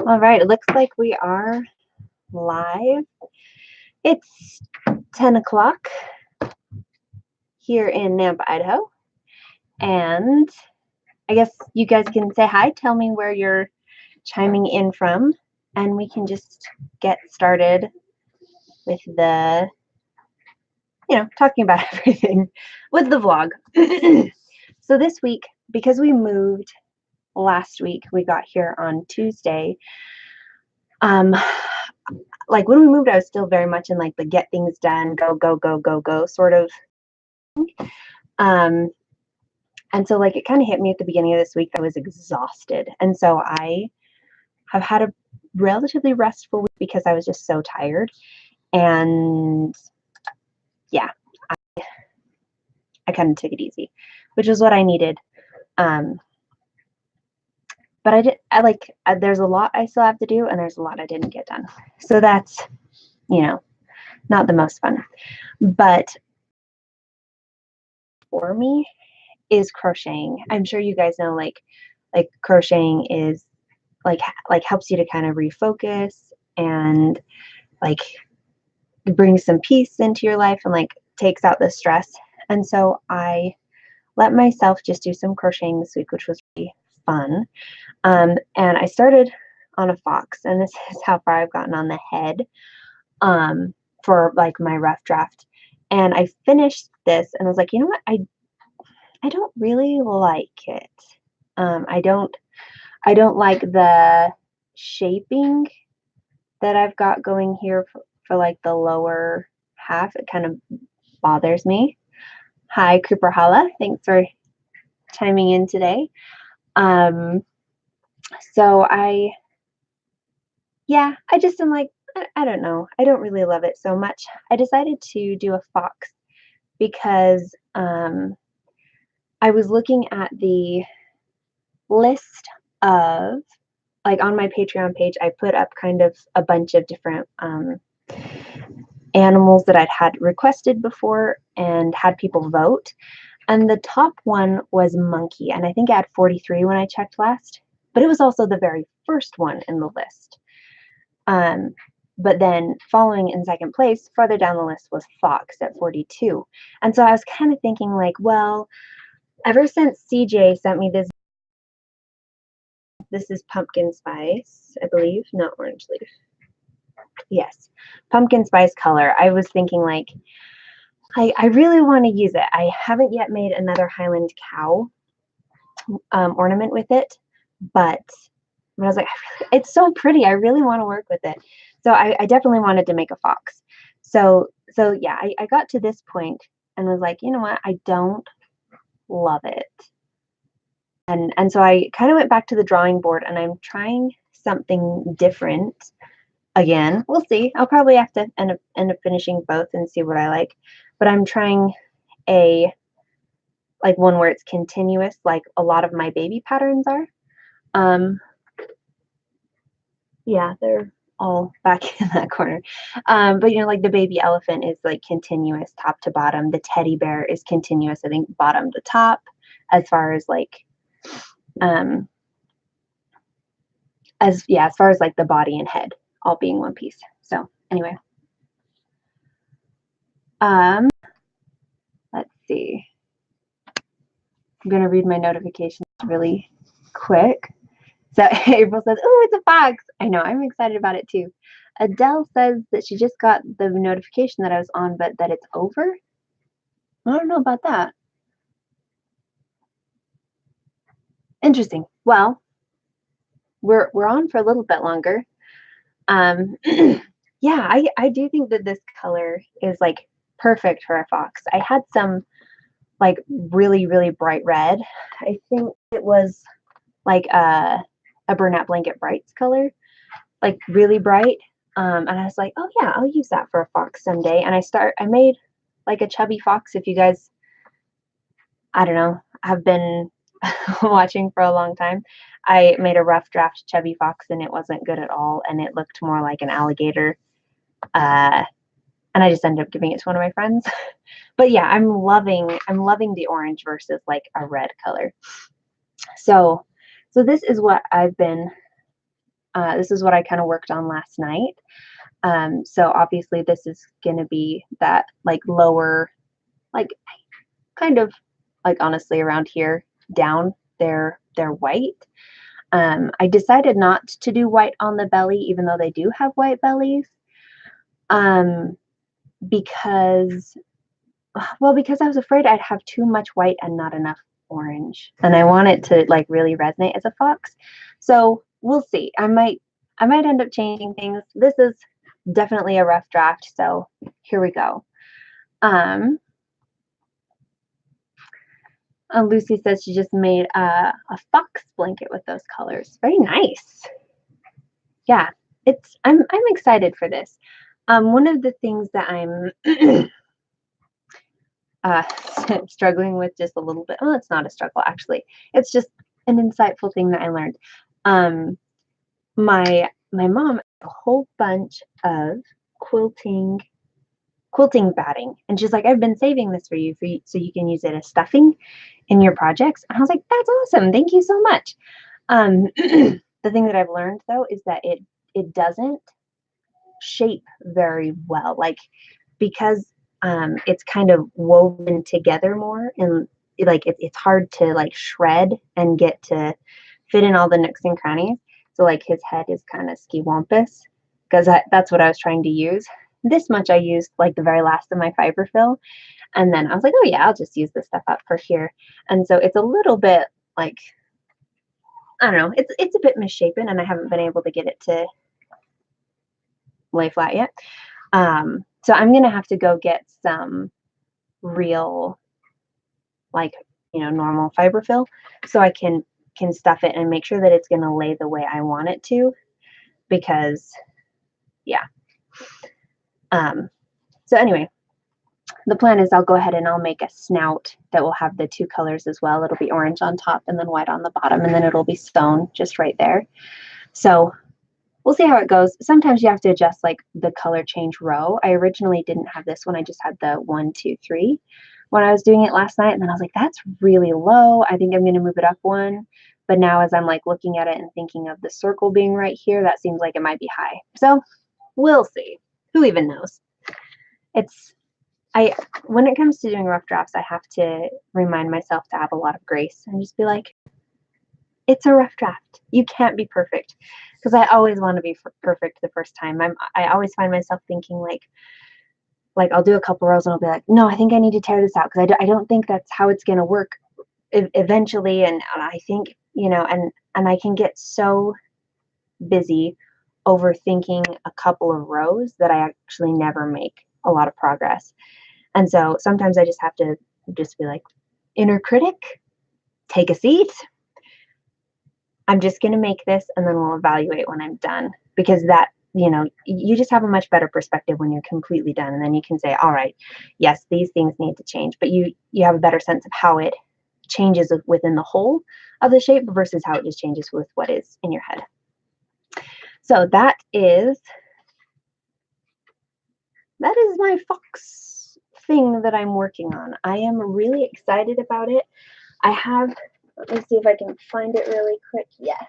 All right, it looks like we are live. It's 10 o'clock here in Nampa, Idaho. And I guess you guys can say hi, tell me where you're chiming in from, and we can just get started with the, talking about everything with the vlog. So this week, because we moved last week, we got here on Tuesday. Like when we moved, I was still very much in like the get things done, go, go, go, go, go sort of. And so like it kind of hit me at the beginning of this week that I was exhausted. And so I have had a relatively restful week because I was just so tired. And yeah, I kind of took it easy, which is what I needed. But there's a lot I still have to do, and there's a lot I didn't get done. So that's, not the most fun. But for me is crocheting. I'm sure you guys know, like crocheting is like helps you to kind of refocus and like brings some peace into your life and like takes out the stress. And so I let myself just do some crocheting this week, which was really fun. And I started on a fox, and this is how far I've gotten on the head for like my rough draft. And I finished this and I was like, you know what? I don't really like it. I don't like the shaping that I've got going here for like the lower half. It kind of bothers me. Hi, Cooper Holla. Thanks for chiming in today. So I just am like, I don't know. I don't really love it so much. I decided to do a fox because I was looking at the list of, like on my Patreon page, I put up kind of a bunch of different animals that I'd had requested before and had people vote. And the top one was monkey. And I think I had 43 when I checked last, but it was also the very first one in the list. But then following in second place, further down the list, was fox at 42. And so I was kind of thinking like, well, ever since CJ sent me this is pumpkin spice, I believe, not orange leaf. Yes, pumpkin spice color. I was thinking like, I really want to use it. I haven't yet made another Highland cow ornament with it, but I was like, it's so pretty. I really want to work with it. So I definitely wanted to make a fox. So yeah, I got to this point and was like, you know what? I don't love it. And so I kind of went back to the drawing board, and I'm trying something different again. We'll see. I'll probably have to end up finishing both and see what I like. But I'm trying like one where it's continuous, like a lot of my baby patterns are. Yeah, they're all back in that corner. But like the baby elephant is like continuous top to bottom. The teddy bear is continuous, I think, bottom to top, as far as like as far as like the body and head all being one piece. So anyway, let's see. I'm gonna read my notifications really quick. So April says, oh, it's a fox. I know, I'm excited about it too. Adele says that she just got the notification that I was on, but that it's over. I don't know about that. Interesting. Well, we're on for a little bit longer. Yeah, I do think that this color is like perfect for a fox. I had some like really, really bright red. I think it was like a Burnett Blanket Brights color, like really bright. And I was like, oh yeah, I'll use that for a fox someday. And I made like a chubby fox. If you guys, I don't know, have been watching for a long time, I made a rough draft chubby fox, and it wasn't good at all, and it looked more like an alligator. And I just ended up giving it to one of my friends. But yeah, I'm loving the orange versus like a red color. So this is what I've been This is what I kind of worked on last night. So obviously this is going to be that like lower, like kind of like honestly around here down, they're white. I decided not to do white on the belly, even though they do have white bellies, because I was afraid I'd have too much white and not enough orange, and I want it to like really resonate as a fox. So we'll see. I might end up changing things. This is definitely a rough draft, so here we go. Lucy says she just made a fox blanket with those colors. Very nice. Yeah, I'm excited for this. One of the things that I'm struggling with just a little bit. Well, it's not a struggle actually. It's just an insightful thing that I learned. My mom had a whole bunch of quilting batting, and she's like, I've been saving this for you so you can use it as stuffing in your projects. And I was like, that's awesome, thank you so much. The thing that I've learned though is that it doesn't shape very well, like because it's kind of woven together more, and like it's hard to like shred and get to fit in all the nooks and crannies. So like his head is kind of skiwampus, because that's what I was trying to use. This much I used like the very last of my fiber fill, and then I was like, oh yeah, I'll just use this stuff up for here. And so it's a little bit like, I don't know, it's a bit misshapen, and I haven't been able to get it to lay flat yet. So I'm gonna have to go get some real, like, normal fiber fill, so I can stuff it and make sure that it's gonna lay the way I want it to, because yeah. So anyway, the plan is I'll go ahead and I'll make a snout that will have the two colors as well. It'll be orange on top and then white on the bottom, and then it'll be sewn just right there. So we'll see how it goes. Sometimes you have to adjust like the color change row. I originally didn't have this one. I just had the 1, 2, 3 when I was doing it last night. And then I was like, that's really low. I think I'm going to move it up one. But now as I'm like looking at it and thinking of the circle being right here, that seems like it might be high. So we'll see. Who even knows? When it comes to doing rough drafts, I have to remind myself to have a lot of grace and just be like, it's a rough draft. You can't be perfect, because I always want to be perfect the first time. I always find myself thinking like I'll do a couple rows and I'll be like, no, I think I need to tear this out, because I don't think that's how it's going to work eventually. And I think, and I can get so busy overthinking a couple of rows that I actually never make a lot of progress. And so sometimes I just have to just be like, inner critic, take a seat. I'm just going to make this, and then we'll evaluate when I'm done, because that, you just have a much better perspective when you're completely done. And then you can say, all right, yes, these things need to change, but you have a better sense of how it changes within the whole of the shape versus how it just changes with what is in your head. So that is my fox thing that I'm working on. I am really excited about it. Let me see if I can find it really quick. Yes.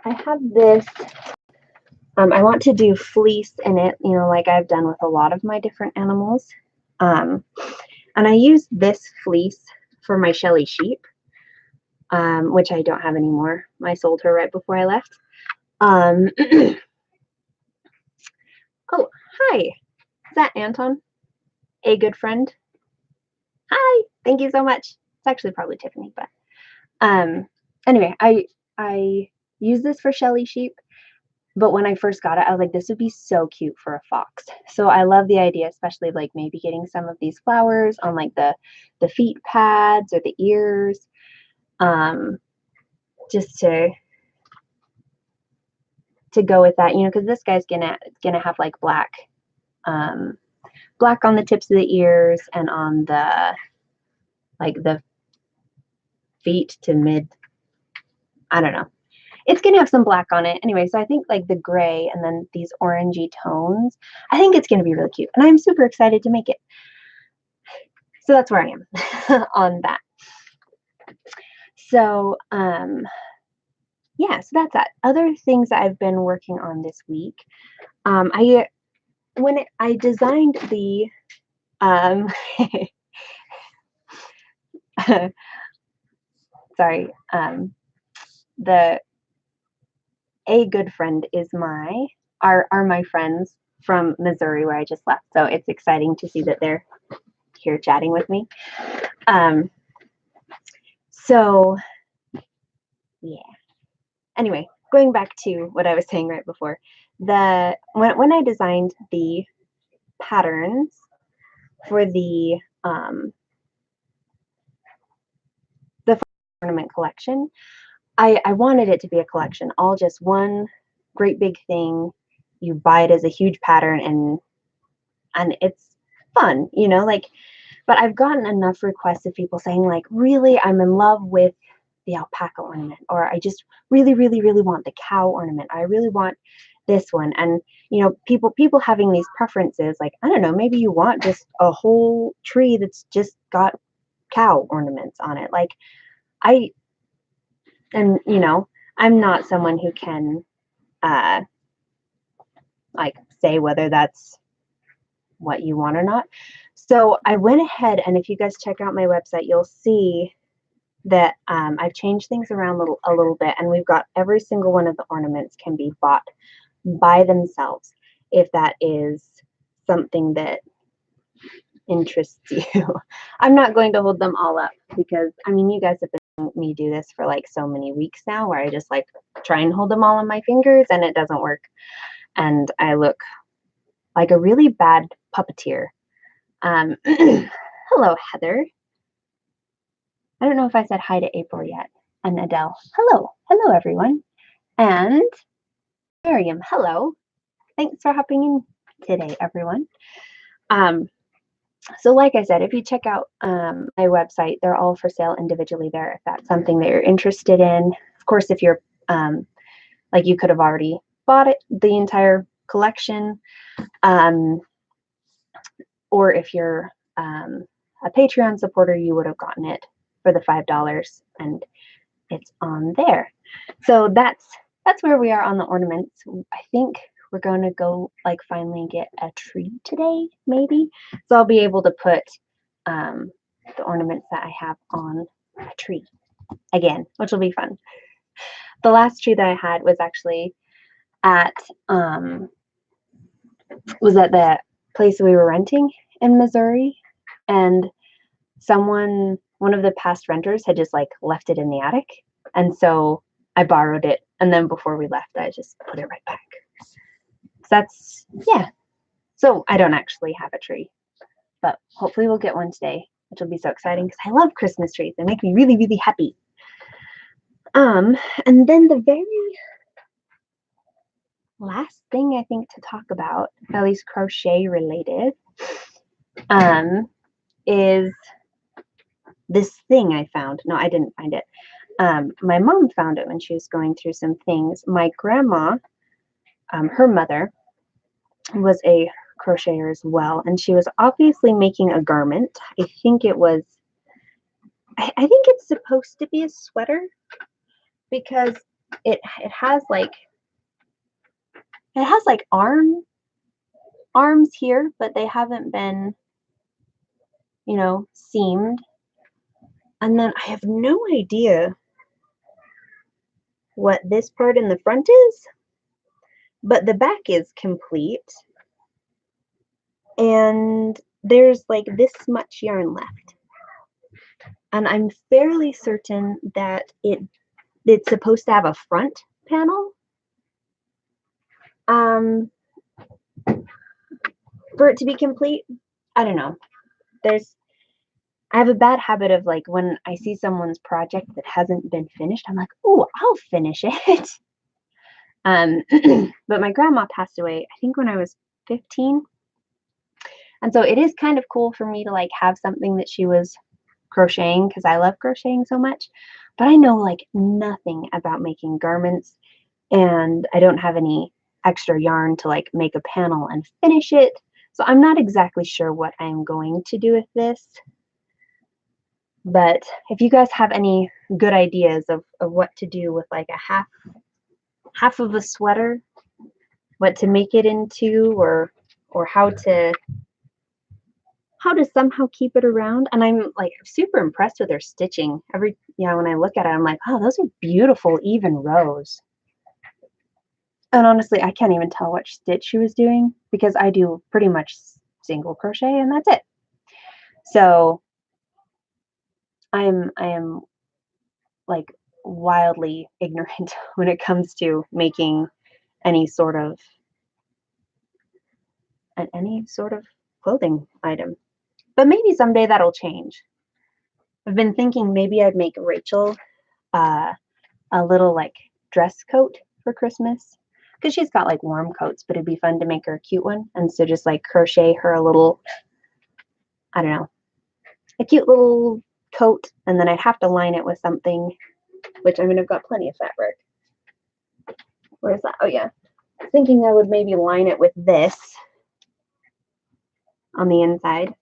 I have this. I want to do fleece in it, like I've done with a lot of my different animals. And I use this fleece for my Shelly sheep, which I don't have anymore. I sold her right before I left. Oh, hi. Is that Anton? A good friend? Hi. Thank you so much. It's actually probably Tiffany, but anyway, I use this for Shelly sheep. But when I first got it, I was like, this would be so cute for a fox. So I love the idea, especially like maybe getting some of these flowers on like the feet pads or the ears, just to go with that, because this guy's gonna have like black on the tips of the ears and on the feet to mid. I don't know. It's going to have some black on it. Anyway, so I think like the gray and then these orangey tones, I think it's going to be really cute. And I'm super excited to make it. So that's where I am on that. So yeah, so that's that. Other things that I've been working on this week. I designed the um, sorry, the a good friend is are my friends from Missouri where I just left. So it's exciting to see that they're here chatting with me. Um, so yeah. Anyway, going back to what I was saying right before, when I designed the patterns for the ornament collection, I wanted it to be a collection, all just one great big thing. You buy it as a huge pattern and it's fun, you know, like, but I've gotten enough requests of people saying like, really, I'm in love with the alpaca ornament, or I just really, really, really want the cow ornament. I really want this one. And you know, people having these preferences, like, I don't know, maybe you want just a whole tree that's just got cow ornaments on it. Like I and you know, I'm not someone who can uh like say whether that's what you want or not. So I went ahead, and if you guys check out my website, you'll see that I've changed things around a little bit, and we've got every single one of the ornaments can be bought by themselves if that is something that interests you. I'm not going to hold them all up because, I mean, you guys have been seeing me do this for like so many weeks now where I just like try and hold them all on my fingers and it doesn't work. And I look like a really bad puppeteer. Hello, Heather. I don't know if I said hi to April yet. And Adele. Hello. Hello, everyone. And Miriam. Hello. Thanks for hopping in today, everyone. So like I said, if you check out my website, they're all for sale individually there if that's something that you're interested in. Of course, if you're like you could have already bought it, the entire collection, or if you're a Patreon supporter, you would have gotten it for the $5 and it's on there. So that's where we are on the ornaments. I think we're going to go like finally get a tree today, maybe. So I'll be able to put the ornaments that I have on a tree again, which will be fun. The last tree that I had was actually at the place we were renting in Missouri, and one of the past renters had just like left it in the attic, and so I borrowed it, and then before we left I just put it right back. So that's, yeah, so I don't actually have a tree, but hopefully we'll get one today, which will be so exciting because I love Christmas trees. They make me really, really happy. And then the very last thing I think to talk about, at least crochet related, is this thing I found. No, I didn't find it. My mom found it when she was going through some things. My grandma, her mother, was a crocheter as well, and she was obviously making a garment. I think it was, I think it's supposed to be a sweater because it has like arms here, but they haven't been, you know, seamed. And then I have no idea what this part in the front is, but the back is complete. And there's like this much yarn left. And I'm fairly certain that it's supposed to have a front panel. For it to be complete. I don't know. I have a bad habit of like when I see someone's project that hasn't been finished, I'm like, oh, I'll finish it. But my grandma passed away, I think when I was 15. And so it is kind of cool for me to like have something that she was crocheting because I love crocheting so much. But I know like nothing about making garments, and I don't have any extra yarn to like make a panel and finish it. So I'm not exactly sure what I'm going to do with this. But if you guys have any good ideas of what to do with like a half of a sweater, what to make it into, or how to somehow keep it around. And I'm like super impressed with her stitching. When I look at it, I'm like, oh, those are beautiful even rows. And honestly, I can't even tell which stitch she was doing because I do pretty much single crochet and that's it. So I am like wildly ignorant when it comes to making any sort of clothing item. But maybe someday that'll change. I've been thinking maybe I'd make Rachel a little like dress coat for Christmas because she's got like warm coats, but it'd be fun to make her a cute one. And so just like crochet her a little, I don't know, a cute little coat, and then I'd have to line it with something, which I mean, I've got plenty of fabric. Where's that? Oh yeah. I was thinking I would maybe line it with this on the inside.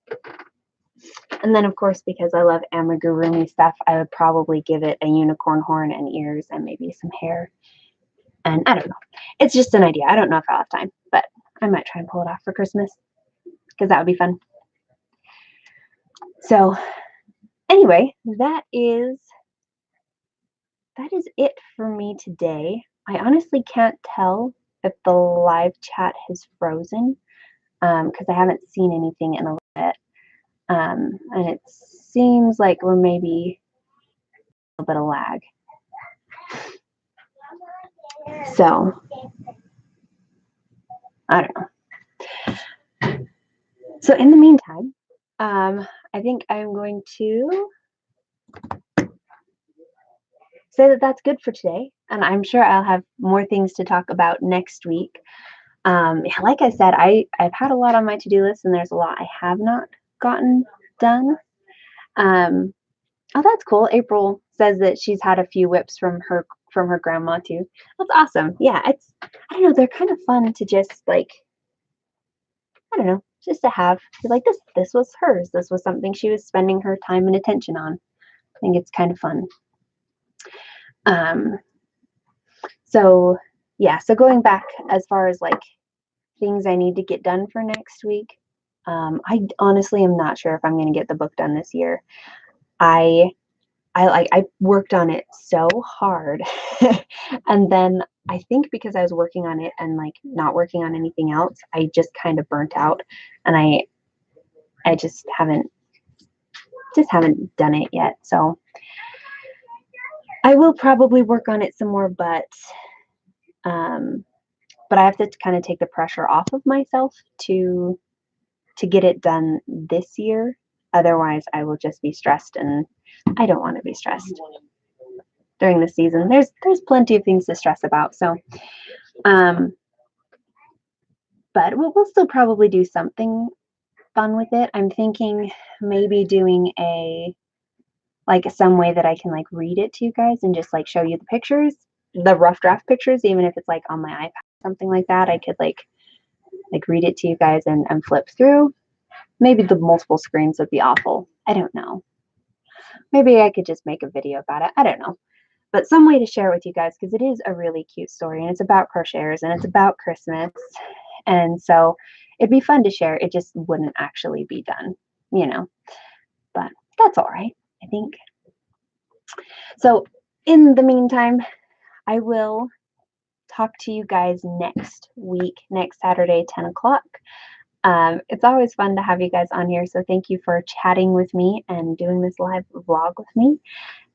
And then of course, because I love Amgiurumi stuff, I would probably give it a unicorn horn and ears and maybe some hair. And I don't know. It's just an idea. I don't know if I'll have time, but I might try and pull it off for Christmas because that would be fun. So anyway, that is it for me today. I honestly can't tell if the live chat has frozen because I haven't seen anything in a little bit. And it seems like we're maybe a little bit of lag. So I don't know. So in the meantime, I think I'm going to say that that's good for today. And I'm sure I'll have more things to talk about next week. Like I said, I've had a lot on my to-do list and there's a lot I have not gotten done. Oh, that's cool. April says that she's had a few whips from her grandma too. That's awesome. Yeah, I don't know, they're kind of fun to just like, I don't know, just to have. Like this was hers. This was something she was spending her time and attention on. I think it's kind of fun. So yeah, so going back as far as like things I need to get done for next week, I honestly am not sure if I'm going to get the book done this year. I worked on it so hard and then I think because I was working on it and like not working on anything else, I just kind of burnt out and I just haven't done it yet. So I will probably work on it some more, but I have to kind of take the pressure off of myself to get it done this year. Otherwise, I will just be stressed, and I don't want to be stressed during the season. There's plenty of things to stress about. So, but we'll still probably do something fun with it. I'm thinking maybe doing some way that I can like read it to you guys and just like show you the pictures, the rough draft pictures, even if it's like on my iPad, something like that. I could like read it to you guys and flip through. Maybe the multiple screens would be awful. I don't know. Maybe I could just make a video about it. I don't know. But some way to share with you guys because it is a really cute story and it's about crocheters and it's about Christmas. And so it'd be fun to share. It just wouldn't actually be done, you know. But that's all right, I think. So in the meantime, I will talk to you guys next week, next Saturday, 10 o'clock. It's always fun to have you guys on here. So thank you for chatting with me and doing this live vlog with me.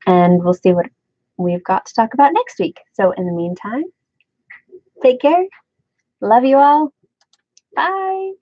And we'll see what we've got to talk about next week. So in the meantime, take care. Love you all. Bye.